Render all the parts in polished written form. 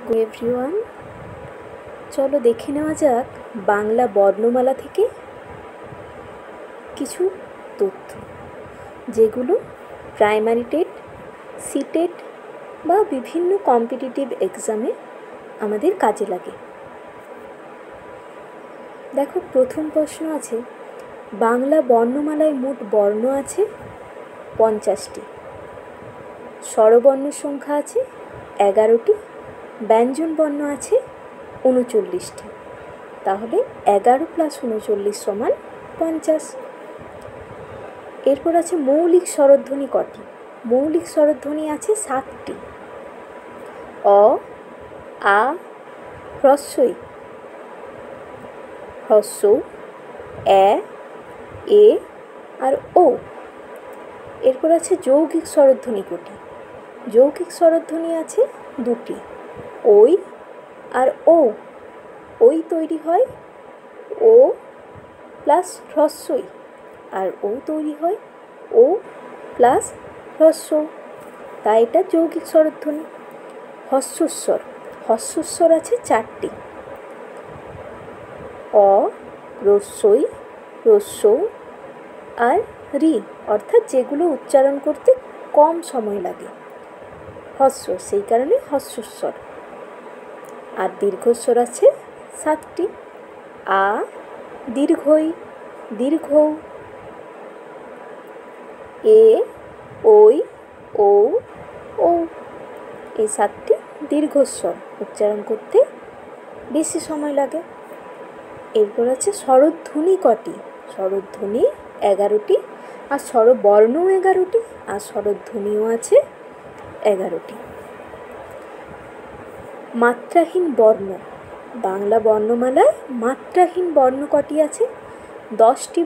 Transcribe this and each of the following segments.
Good everyone, চলো দেখে নেওয়া যাক বাংলা বর্ণমালা থেকে কিছু তথ্য যেগুলো প্রাইমারি টেট, সিটেট বা বিভিন্ন কম্পিটিটিভ এক্সামে আমাদের কাজে লাগে। দেখো, প্রথম প্রশ্ন আছে, বাংলা বর্ণমালায় মোট বর্ণ আছে 50টি, স্বরবর্ণ সংখ্যা আছে 11টি, ব্যঞ্জন বর্ণ আছে 39টি। তাহলে 11 + 39 = 50। এরপর আছে মৌলিক স্বরধ্বনি কটি? মৌলিক স্বরধ্বনি আছে 7টি। অ, আ, হ্রস্বই, হ্রস্ব, এ, এ আর ও। এরপর আছে যৌগিক স্বরধ্বনি কটি? যৌগিক স্বরধ্বনি আছে 2টি, ওই আর ও। ওই তৈরি হয় ও প্লাস হ্রস্বই, আর ও তৈরি হয় ও প্লাস হ্রস্ব, তাই এটা যৌগিক স্বরধ্বনি। হস্যস্বর, হস্যস্বর আছে 4টি, অ, রস্বই, রস্য আর রি, অর্থাৎ যেগুলো উচ্চারণ করতে কম সময় লাগে, হস্য, সেই কারণে হস্যস্বর। আর দীর্ঘস্বর আছে 7টি, আ, দীর্ঘই, দীর্ঘ, এ, ওই, ও, ও। এই 7টি দীর্ঘস্বর, উচ্চারণ করতে বেশি সময় লাগে। এরপর আছে স্বরধ্বনি কটি? স্বরধ্বনি 11টি, আর স্বরবর্ণ 11টি, আর স্বরধ্বনিও আছে 11টি। মাত্রাহীন বর্ণ, বাংলা বর্ণমালায় মাত্রাহীন বর্ণ কটি আছে? 10টি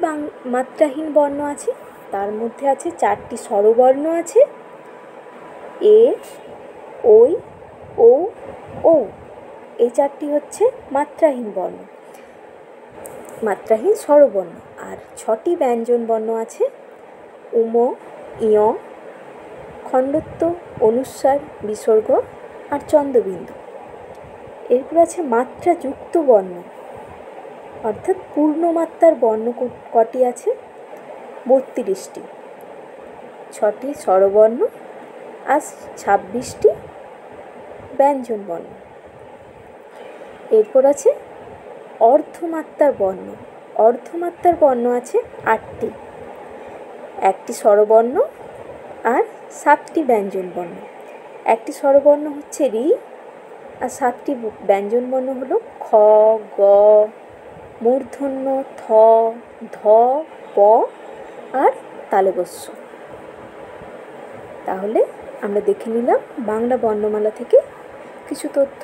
মাত্রাহীন বর্ণ আছে, তার মধ্যে আছে 4টি স্বরবর্ণ আছে, এ, ওই, ও, ও। এই 4টি হচ্ছে মাত্রাহীন বর্ণ, মাত্রাহীন স্বরবর্ণ। আর 6টি ব্যঞ্জন বর্ণ আছে, উম, ইয়, খণ্ডত্ব, অনুস্বার, বিসর্গ আর চন্দ্রবিন্দু। এরপর আছে মাত্রাযুক্ত বর্ণ, অর্থাৎ পূর্ণমাত্রার বর্ণ কটি আছে? 32টি, 6টি স্বরবর্ণ আর 26টি ব্যঞ্জন বর্ণ। এরপর আছে অর্ধমাত্রার বর্ণ, অর্ধমাত্রার বর্ণ আছে 8টি, 1টি স্বরবর্ণ আর 7টি ব্যঞ্জন বর্ণ। 1টি স্বরবর্ণ হচ্ছে রি, আর 7টি ব্যঞ্জন বর্ণ হলো খ, গ, মূর্ধন্য, থ, ধ, প আর তালব্য। তাহলে আমরা দেখে নিলাম বাংলা বর্ণমালা থেকে কিছু তথ্য।